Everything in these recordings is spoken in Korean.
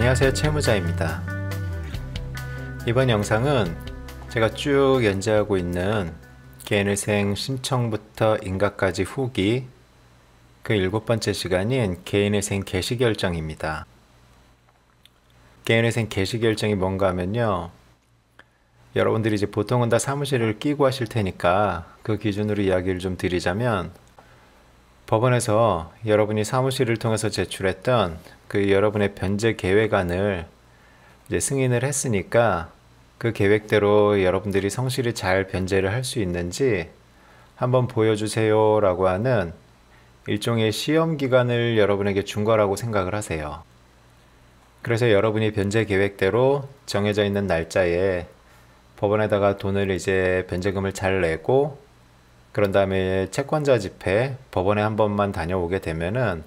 안녕하세요, 채무자입니다. 이번 영상은 제가 쭉 연재하고 있는 개인회생 신청부터 인가까지 후기 그 7번째 시간인 개인회생 개시결정입니다. 개인회생 개시결정이 뭔가 하면요, 여러분들이 이제 보통은 다 사무실을 끼고 하실 테니까 그 기준으로 이야기를 좀 드리자면, 법원에서 여러분이 사무실을 통해서 제출했던 그 여러분의 변제 계획안을 이제 승인을 했으니까 그 계획대로 여러분들이 성실히 잘 변제를 할 수 있는지 한번 보여주세요 라고 하는 일종의 시험 기간을 여러분에게 준 거라고 생각을 하세요. 그래서 여러분이 변제 계획대로 정해져 있는 날짜에 법원에다가 돈을 이제 변제금을 잘 내고, 그런 다음에 채권자 집회 법원에 한 번만 다녀오게 되면은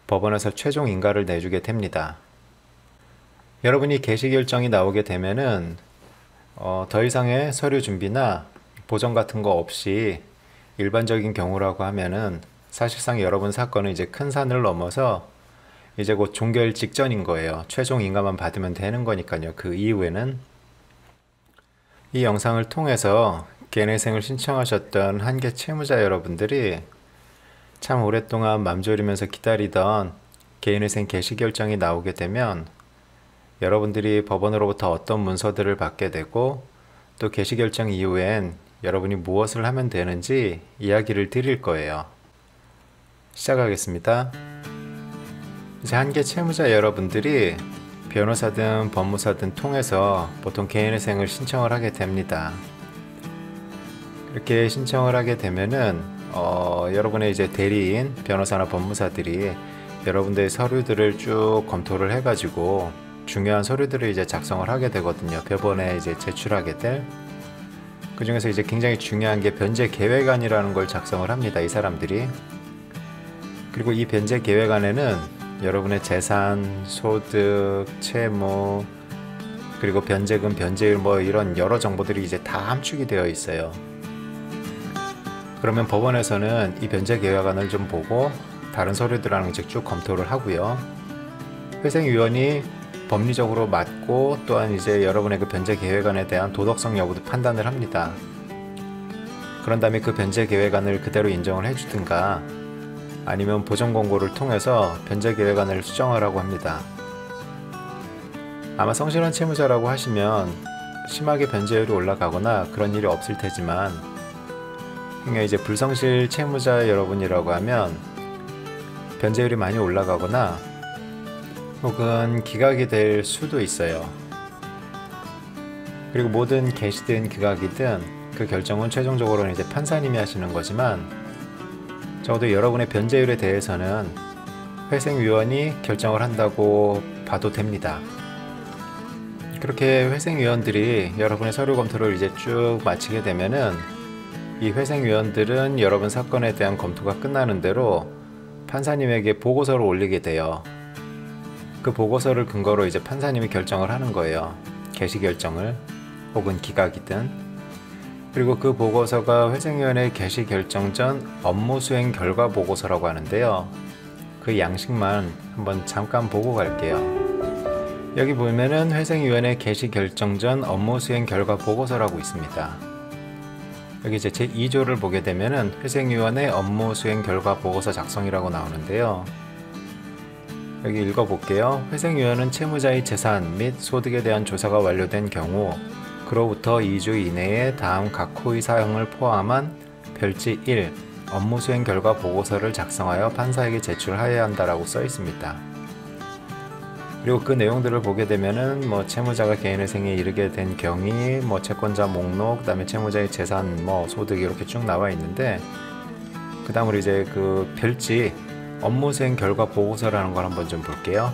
법원에서 최종 인가를 내주게 됩니다. 여러분이 개시결정이 나오게 되면은 더 이상의 서류 준비나 보정 같은 거 없이 일반적인 경우라고 하면은 사실상 여러분 사건은 이제 큰 산을 넘어서 이제 곧 종결 직전인 거예요. 최종 인가만 받으면 되는 거니까요. 그 이후에는 이 영상을 통해서 개인회생을 신청하셨던 한계 채무자 여러분들이 참 오랫동안 맘졸이면서 기다리던 개인회생 개시결정이 나오게 되면 여러분들이 법원으로부터 어떤 문서들을 받게 되고, 또 개시결정 이후엔 여러분이 무엇을 하면 되는지 이야기를 드릴 거예요. 시작하겠습니다. 이제 한계 채무자 여러분들이 변호사든 법무사든 통해서 보통 개인회생을 신청을 하게 됩니다. 이렇게 신청을 하게 되면은 여러분의 이제 대리인, 변호사나 법무사들이 여러분들의 서류들을 쭉 검토를 해가지고 중요한 서류들을 이제 작성을 하게 되거든요. 법원에 이제 제출하게 될. 그 중에서 이제 굉장히 중요한 게 변제 계획안이라는 걸 작성을 합니다, 이 사람들이. 그리고 이 변제 계획안에는 여러분의 재산, 소득, 채무, 그리고 변제금, 변제율 뭐 이런 여러 정보들이 이제 다 함축이 되어 있어요. 그러면 법원에서는 이 변제 계획안을 좀 보고 다른 서류들하고 이제 쭉 검토를 하고요. 회생위원이 법리적으로 맞고, 또한 이제 여러분의 그 변제 계획안에 대한 도덕성 여부도 판단을 합니다. 그런 다음에 그 변제 계획안을 그대로 인정을 해주든가 아니면 보정 공고를 통해서 변제 계획안을 수정하라고 합니다. 아마 성실한 채무자라고 하시면 심하게 변제율이 올라가거나 그런 일이 없을 테지만, 그러니까 이제 불성실 채무자 여러분이라고 하면 변제율이 많이 올라가거나 혹은 기각이 될 수도 있어요. 그리고 모든 개시든 기각이든 그 결정은 최종적으로는 이제 판사님이 하시는 거지만, 적어도 여러분의 변제율에 대해서는 회생위원이 결정을 한다고 봐도 됩니다. 그렇게 회생위원들이 여러분의 서류 검토를 이제 쭉 마치게 되면은 이 회생위원들은 여러분 사건에 대한 검토가 끝나는 대로 판사님에게 보고서를 올리게 돼요. 그 보고서를 근거로 이제 판사님이 결정을 하는 거예요. 개시결정을, 혹은 기각이든. 그리고 그 보고서가 회생위원회 개시결정 전 업무수행 결과 보고서라고 하는데요. 그 양식만 한번 잠깐 보고 갈게요. 여기 보면은 회생위원회 개시결정 전 업무수행 결과 보고서라고 있습니다. 여기 이제 제2조를 보게 되면은 회생위원회 업무수행 결과 보고서 작성이라고 나오는데요. 여기 읽어볼게요. 회생위원은 채무자의 재산 및 소득에 대한 조사가 완료된 경우 그로부터 2주 이내에 다음 각 호의 사항을 포함한 별지 1 업무수행 결과 보고서를 작성하여 판사에게 제출하여야 한다라고 써 있습니다. 그리고 그 내용들을 보게 되면은 뭐 채무자가 개인회생에 이르게 된 경위, 뭐 채권자 목록, 그다음에 채무자의 재산, 뭐 소득 이렇게 쭉 나와 있는데, 그 다음으로 이제 그 별지 업무수행 결과 보고서라는 걸 한번 좀 볼게요.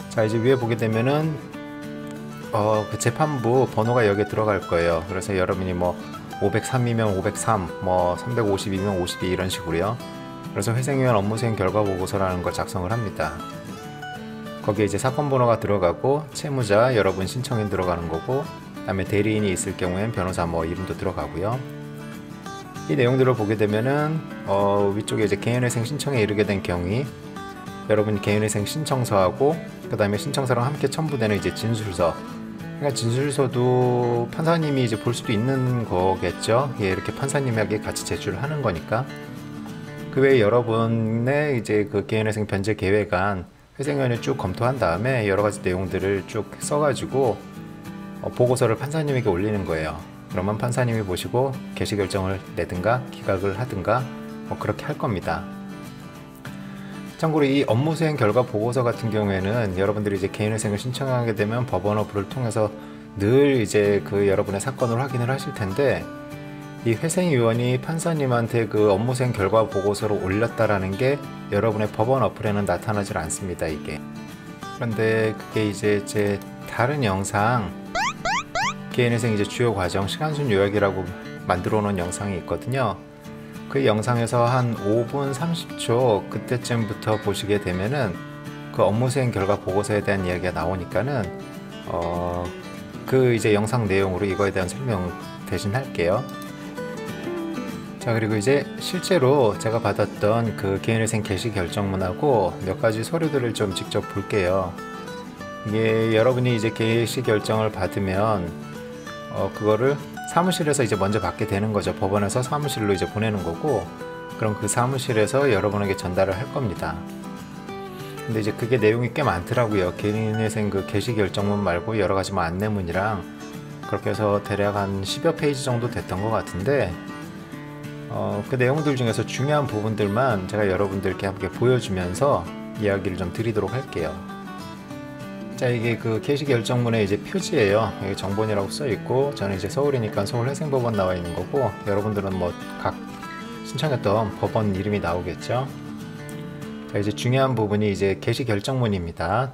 자, 이제 위에 보게 되면은 그 재판부 번호가 여기에 들어갈 거예요. 그래서 여러분이 뭐 503이면 503, 뭐 352면 52 이런 식으로요. 그래서 회생위원 업무수행 결과 보고서라는 걸 작성을 합니다. 거기에 이제 사건 번호가 들어가고 채무자 여러분 신청인 들어가는 거고, 그 다음에 대리인이 있을 경우엔 변호사 뭐 이름도 들어가고요. 이 내용들을 보게 되면은 위쪽에 이제 개인회생 신청에 이르게 된 경위, 여러분 개인회생 신청서하고 그 다음에 신청서랑 함께 첨부되는 이제 진술서. 그러니까 진술서도 판사님이 이제 볼 수도 있는 거겠죠. 예, 이렇게 판사님에게 같이 제출을 하는 거니까. 그 외에 여러분의 이제 그 개인회생 변제 계획안 회생위원회 쭉 검토한 다음에 여러 가지 내용들을 쭉 써가지고 보고서를 판사님에게 올리는 거예요. 그러면 판사님이 보시고 개시 결정을 내든가 기각을 하든가 그렇게 할 겁니다. 참고로 이 업무수행 결과 보고서 같은 경우에는 여러분들이 이제 개인회생을 신청하게 되면 법원 어플을 통해서 늘 이제 그 여러분의 사건을 확인을 하실 텐데, 이 회생위원이 판사님한테 그 업무수행 결과 보고서를 올렸다라는 게 여러분의 법원 어플에는 나타나질 않습니다, 이게. 그런데 그게 이제 제 다른 영상, 개인회생 이제 주요 과정 시간순 요약이라고 만들어 놓은 영상이 있거든요. 그 영상에서 한 5분 30초 그때쯤부터 보시게 되면은 그 업무수행 결과 보고서에 대한 이야기가 나오니까는 그 이제 영상 내용으로 이거에 대한 설명 대신 할게요. 자, 그리고 이제 실제로 제가 받았던 그 개인회생 개시 결정문하고 몇 가지 서류들을 좀 직접 볼게요. 이게 여러분이 이제 개시 결정을 받으면 그거를 사무실에서 이제 먼저 받게 되는 거죠. 법원에서 사무실로 이제 보내는 거고, 그럼 그 사무실에서 여러분에게 전달을 할 겁니다. 근데 이제 그게 내용이 꽤 많더라고요. 개인회생 그 개시 결정문 말고 여러 가지 뭐 안내문이랑 그렇게 해서 대략 한 10여 페이지 정도 됐던 것 같은데, 그 내용들 중에서 중요한 부분들만 제가 여러분들께 함께 보여주면서 이야기를 좀 드리도록 할게요. 자, 이게 그 개시 결정문의 이제 표지예요. 여기 정본이라고 써 있고, 저는 이제 서울이니까 서울회생법원 나와 있는 거고, 여러분들은 뭐 각 신청했던 법원 이름이 나오겠죠. 자, 이제 중요한 부분이 이제 개시 결정문입니다.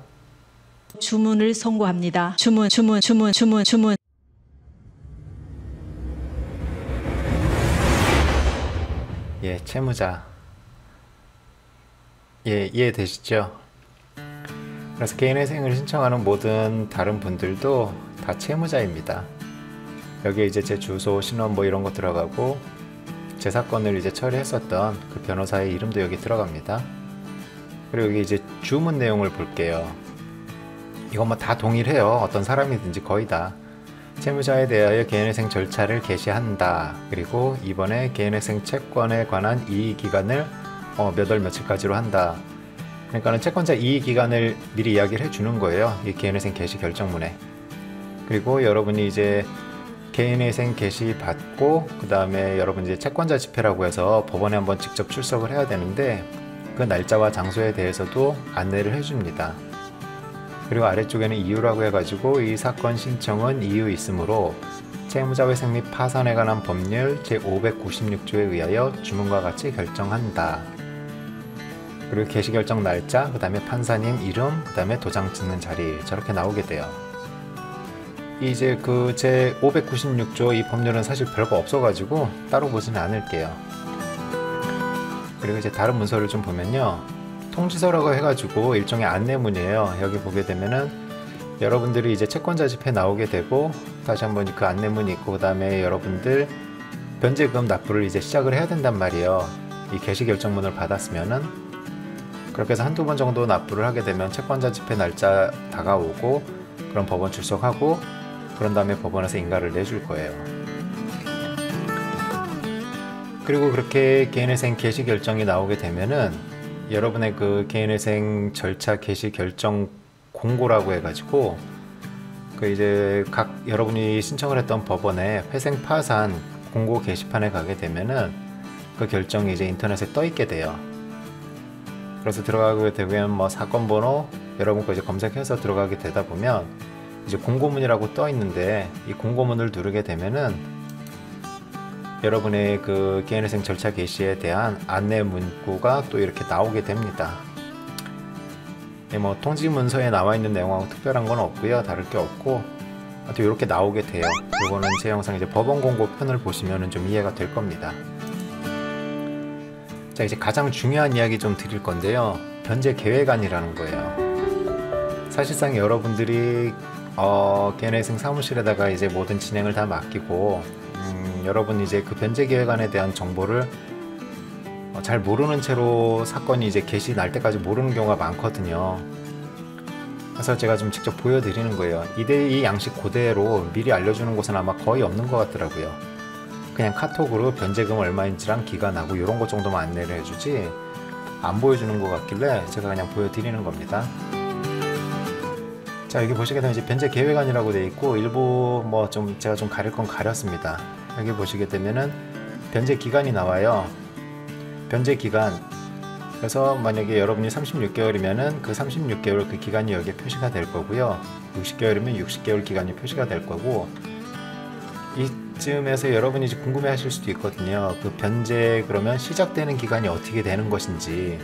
주문을 선고합니다. 주문. 예, 채무자. 예, 이해되시죠? 그래서 개인회생을 신청하는 모든 다른 분들도 다 채무자입니다. 여기에 이제 제 주소, 신원 뭐 이런 거 들어가고, 제 사건을 이제 처리했었던 그 변호사의 이름도 여기 들어갑니다. 그리고 여기 이제 주문 내용을 볼게요. 이건 뭐 다 동일해요. 어떤 사람이든지 거의 다. 채무자에 대하여 개인회생 절차를 개시한다. 그리고 이번에 개인회생 채권에 관한 이의기간을 몇 월 며칠까지로 한다. 그러니까는 채권자 이의기간을 미리 이야기를 해주는 거예요. 이 개인회생 개시 결정문에. 그리고 여러분이 이제 개인회생 개시 받고 그 다음에 여러분 이제 채권자 집회라고 해서 법원에 한번 직접 출석을 해야 되는데, 그 날짜와 장소에 대해서도 안내를 해줍니다. 그리고 아래쪽에는 이유라고 해가지고 이 사건 신청은 이유 있으므로 채무자 회생 및 파산에 관한 법률 제596조에 의하여 주문과 같이 결정한다. 그리고 개시 결정 날짜, 그 다음에 판사님 이름, 그 다음에 도장 찍는 자리, 저렇게 나오게 돼요. 이제 그 제596조 이 법률은 사실 별거 없어가지고 따로 보지는 않을게요. 그리고 이제 다른 문서를 좀 보면요, 통지서라고 해가지고 일종의 안내문이에요. 여기 보게 되면은 여러분들이 이제 채권자 집회 나오게 되고, 다시 한번 그 안내문이 있고, 그 다음에 여러분들 변제금 납부를 이제 시작을 해야 된단 말이에요. 이 개시 결정문을 받았으면은. 그렇게 해서 한두 번 정도 납부를 하게 되면 채권자 집회 날짜 다가오고, 그럼 법원 출석하고, 그런 다음에 법원에서 인가를 내줄 거예요. 그리고 그렇게 개인회생 개시 결정이 나오게 되면은 여러분의 그 개인회생 절차 개시 결정 공고라고 해가지고 그 이제 각 여러분이 신청을 했던 법원에 회생 파산 공고 게시판에 가게 되면은 그 결정이 이제 인터넷에 떠 있게 돼요. 그래서 들어가게 되면 뭐 사건 번호 여러분 거 이제 검색해서 들어가게 되다 보면 이제 공고문이라고 떠 있는데, 이 공고문을 누르게 되면은 여러분의 그 개인회생 절차 개시에 대한 안내 문구가 또 이렇게 나오게 됩니다. 뭐 통지 문서에 나와 있는 내용하고 특별한 건 없고요, 다를 게 없고, 또 이렇게 나오게 돼요. 이거는 제 영상 이제 법원 공고 편을 보시면은 좀 이해가 될 겁니다. 자, 이제 가장 중요한 이야기 좀 드릴 건데요, 변제 계획안이라는 거예요. 사실상 여러분들이 개인회생 사무실에다가 이제 모든 진행을 다 맡기고, 여러분 이제 그 변제 계획안에 대한 정보를 잘 모르는 채로 사건이 이제 개시 날 때까지 모르는 경우가 많거든요. 그래서 제가 좀 직접 보여드리는 거예요. 이 양식 그대로 미리 알려주는 곳은 아마 거의 없는 것 같더라고요. 그냥 카톡으로 변제금 얼마인지랑 기간하고 이런 것 정도만 안내를 해주지 안 보여주는 것 같길래 제가 그냥 보여드리는 겁니다. 자, 여기 보시게 되면 이제 변제 계획안이라고 되어 있고 일부 뭐 좀 제가 좀 가릴 건 가렸습니다. 여기 보시게 되면은 변제 기간이 나와요. 변제 기간. 그래서 만약에 여러분이 36개월이면은 그 36개월 그 기간이 여기에 표시가 될 거고요. 60개월이면 60개월 기간이 표시가 될 거고, 이쯤에서 여러분이 이제 궁금해 하실 수도 있거든요. 그 변제 그러면 시작되는 기간이 어떻게 되는 것인지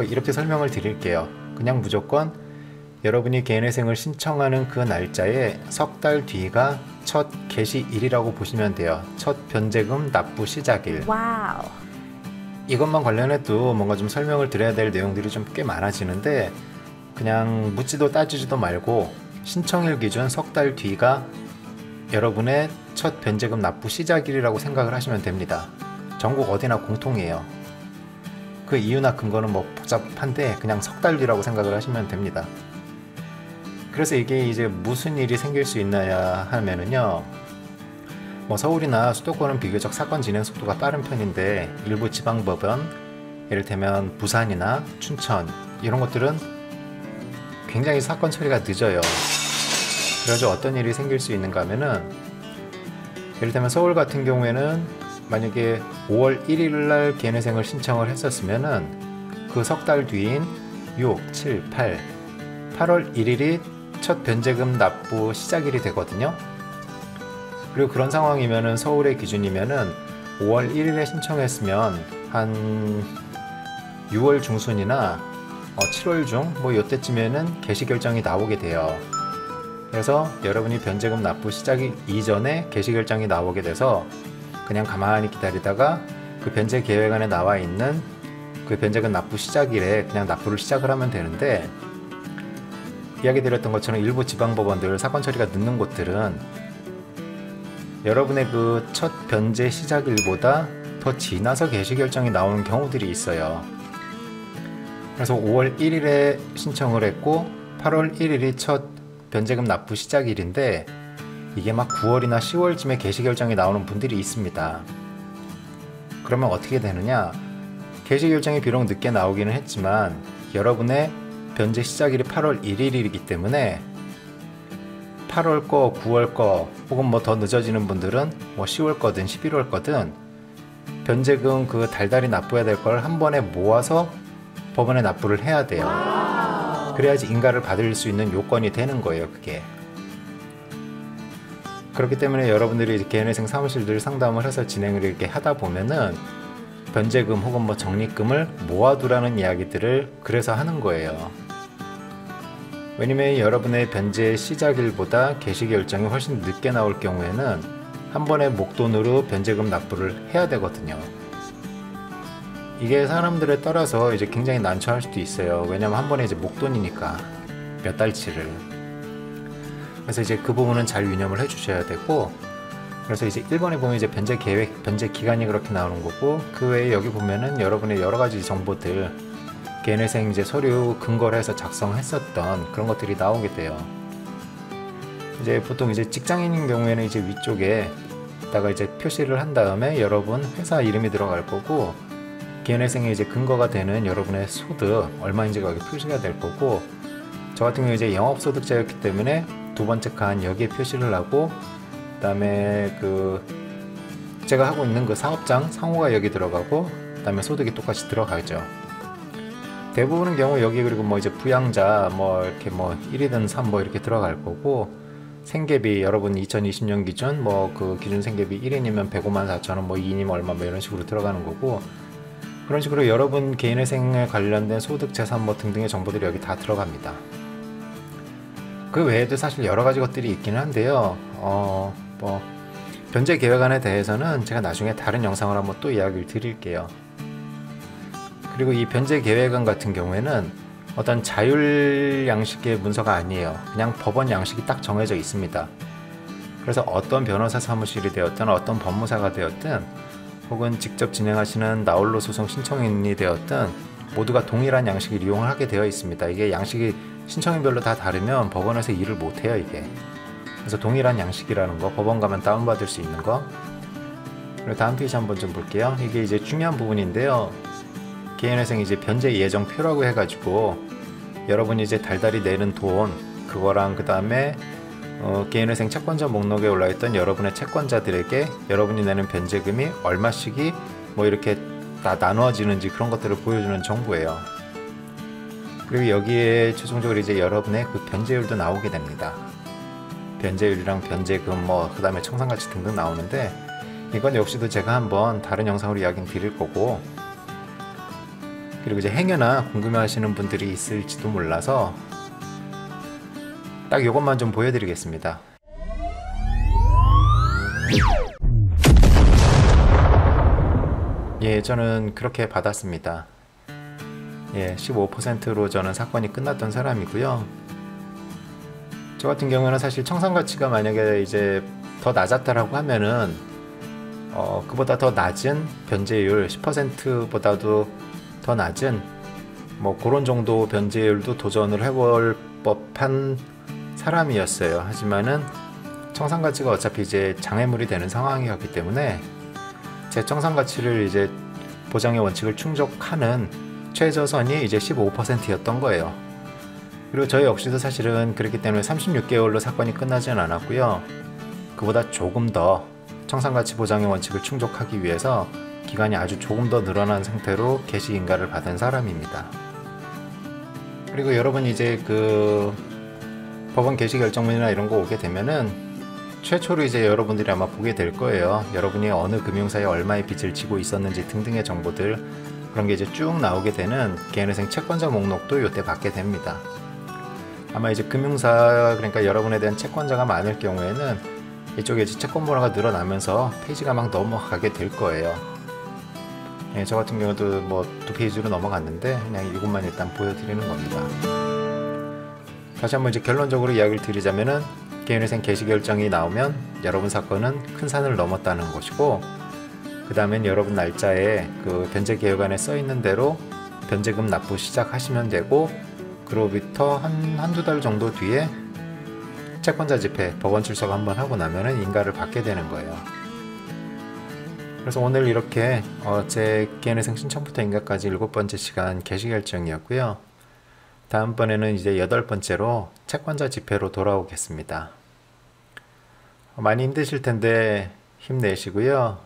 이렇게 설명을 드릴게요. 그냥 무조건 여러분이 개인회생을 신청하는 그 날짜에 석 달 뒤가 첫 개시일이라고 보시면 돼요. 첫 변제금 납부 시작일. 와우. 이것만 관련해도 뭔가 좀 설명을 드려야 될 내용들이 좀 꽤 많아지는데 그냥 묻지도 따지지도 말고 신청일 기준 석 달 뒤가 여러분의 첫 변제금 납부 시작일이라고 생각을 하시면 됩니다. 전국 어디나 공통이에요. 그 이유나 근거는 뭐 복잡한데 그냥 석 달 뒤라고 생각을 하시면 됩니다. 그래서 이게 이제 무슨 일이 생길 수 있나야 하면은요, 뭐 서울이나 수도권은 비교적 사건 진행 속도가 빠른 편인데 일부 지방법원, 이를테면 부산이나 춘천 이런 것들은 굉장히 사건 처리가 늦어요. 그래서 어떤 일이 생길 수 있는가 하면은, 이를테면 서울 같은 경우에는 만약에 5월 1일 날 개인회생을 신청을 했었으면은 그 석 달 뒤인 6, 7, 8월 1일이 첫 변제금 납부 시작일이 되거든요. 그리고 그런 상황이면은 서울의 기준이면은 5월 1일에 신청했으면 한 6월 중순이나 7월 중 뭐 이때쯤에는 개시 결정이 나오게 돼요. 그래서 여러분이 변제금 납부 시작일 이전에 개시 결정이 나오게 돼서 그냥 가만히 기다리다가 그 변제 계획안에 나와 있는 그 변제금 납부 시작일에 그냥 납부를 시작을 하면 되는데, 이야기 드렸던 것처럼 일부 지방법원들 사건 처리가 늦는 곳들은 여러분의 그 첫 변제 시작일보다 더 지나서 개시 결정이 나오는 경우들이 있어요. 그래서 5월 1일에 신청을 했고 8월 1일이 첫 변제금 납부 시작일인데 이게 막 9월이나 10월쯤에 개시 결정이 나오는 분들이 있습니다. 그러면 어떻게 되느냐? 개시 결정이 비록 늦게 나오기는 했지만 여러분의 변제 시작일이 8월 1일이기 때문에 8월 거, 9월 거 혹은 뭐 더 늦어지는 분들은 뭐 10월 거든 11월 거든 변제금 그 달달이 납부해야 될 걸 한 번에 모아서 법원에 납부를 해야 돼요. 그래야지 인가를 받을 수 있는 요건이 되는 거예요, 그게. 그렇기 때문에 여러분들이 개인회생 사무실들 상담을 해서 진행을 이렇게 하다 보면은 변제금 혹은 뭐 적립금을 모아두라는 이야기들을 그래서 하는 거예요. 왜냐면 여러분의 변제 시작일보다 개시 결정이 훨씬 늦게 나올 경우에는 한 번에 목돈으로 변제금 납부를 해야 되거든요. 이게 사람들에 따라서 이제 굉장히 난처할 수도 있어요. 왜냐면 한 번에 이제 목돈이니까 몇 달치를. 그래서 이제 그 부분은 잘 유념을 해 주셔야 되고, 그래서 이제 1번에 보면 이제 변제 계획, 변제 기간이 그렇게 나오는 거고, 그 외에 여기 보면은 여러분의 여러 가지 정보들, 개인회생 이제 서류 근거를 해서 작성했었던 그런 것들이 나오게 돼요. 이제 보통 이제 직장인인 경우에는 이제 위쪽에다가 이제 표시를 한 다음에 여러분 회사 이름이 들어갈 거고, 개인회생에 이제 근거가 되는 여러분의 소득 얼마인지가 여기 표시가 될 거고, 저 같은 경우 이제 영업소득자였기 때문에 두 번째 칸 여기에 표시를 하고, 그 다음에 그 제가 하고 있는 그 사업장 상호가 여기 들어가고, 그 다음에 소득이 똑같이 들어가죠. 대부분의 경우 여기 그리고 뭐 이제 부양자 뭐 이렇게 뭐 1이든 3 뭐 이렇게 들어갈 거고, 생계비 여러분 2020년 기준 뭐 그 기준 생계비 1인이면 105만 4천 원, 뭐 2인이면 얼마 뭐 이런 식으로 들어가는 거고, 그런 식으로 여러분 개인회생에 관련된 소득, 재산 뭐 등등의 정보들이 여기 다 들어갑니다. 그 외에도 사실 여러 가지 것들이 있기는 한데요. 뭐 변제 계획안에 대해서는 제가 나중에 다른 영상을 한번 또 이야기를 드릴게요. 그리고 이 변제 계획안 같은 경우에는 어떤 자율 양식의 문서가 아니에요. 그냥 법원 양식이 딱 정해져 있습니다. 그래서 어떤 변호사 사무실이 되었든 어떤 법무사가 되었든 혹은 직접 진행하시는 나홀로 소송 신청인이 되었든 모두가 동일한 양식을 이용을 하게 되어 있습니다. 이게 양식이 신청인별로 다 다르면 법원에서 일을 못해요, 이게. 그래서 동일한 양식이라는 거 법원 가면 다운받을 수 있는 거. 그리고 다음 페이지 한번 좀 볼게요. 이게 이제 중요한 부분인데요. 개인회생 이제 변제 예정표라고 해가지고 여러분이 이제 달달이 내는 돈 그거랑 그 다음에 개인회생 채권자 목록에 올라있던 여러분의 채권자들에게 여러분이 내는 변제금이 얼마씩이 뭐 이렇게 다 나누어지는지 그런 것들을 보여주는 정보예요. 그리고 여기에 최종적으로 이제 여러분의 그 변제율도 나오게 됩니다. 변제율이랑 변제금 뭐 그 다음에 청산가치 등등 나오는데 이건 역시도 제가 한번 다른 영상으로 이야기를 드릴 거고, 그리고 이제 행여나 궁금해하시는 분들이 있을지도 몰라서 딱 이것만 좀 보여드리겠습니다. 예, 저는 그렇게 받았습니다. 예, 15%로 저는 사건이 끝났던 사람이고요. 저 같은 경우는 사실 청산가치가 만약에 이제 더 낮았다라고 하면은 그보다 더 낮은 변제율 10%보다도 더 낮은 뭐 그런 정도 변제율도 도전을 해볼 법한 사람이었어요. 하지만은 청산가치가 어차피 이제 장애물이 되는 상황이었기 때문에 제 청산가치를 이제 보장의 원칙을 충족하는 최저선이 이제 15%였던 거예요. 그리고 저희 역시도 사실은 그렇기 때문에 36개월로 사건이 끝나지는 않았고요. 그보다 조금 더 청산가치 보장의 원칙을 충족하기 위해서 기간이 아주 조금 더 늘어난 상태로 개시인가를 받은 사람입니다. 그리고 여러분이 이제 그 법원 개시 결정문이나 이런 거 오게 되면은 최초로 이제 여러분들이 아마 보게 될 거예요. 여러분이 어느 금융사에 얼마의 빚을 지고 있었는지 등등의 정보들, 그런 게 이제 쭉 나오게 되는 개인회생 채권자 목록도 이때 받게 됩니다. 아마 이제 금융사, 그러니까 여러분에 대한 채권자가 많을 경우에는 이쪽에 이제 채권 번호가 늘어나면서 페이지가 막 넘어가게 될 거예요. 예, 저 같은 경우도 뭐 2페이지로 넘어갔는데 그냥 이것만 일단 보여드리는 겁니다. 다시 한번 이제 결론적으로 이야기를 드리자면은 개인회생 개시 결정이 나오면 여러분 사건은 큰 산을 넘었다는 것이고, 그 다음엔 여러분 날짜에 그 변제 개요관에 써 있는 대로 변제금 납부 시작하시면 되고, 그로부터 한두 달 정도 뒤에 채권자 집회 법원 출석 한번 하고 나면은 인가를 받게 되는 거예요. 그래서 오늘 이렇게 제 개인회생 신청부터 인가까지 7번째 시간 개시 결정이었고요. 다음번에는 이제 8번째로 채권자 집회로 돌아오겠습니다. 많이 힘드실 텐데 힘내시고요.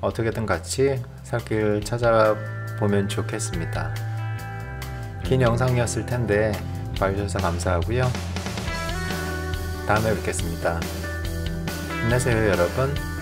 어떻게든 같이 살 길 찾아보면 좋겠습니다. 긴 영상이었을 텐데 봐주셔서 감사하고요. 다음에 뵙겠습니다. 힘내세요, 여러분.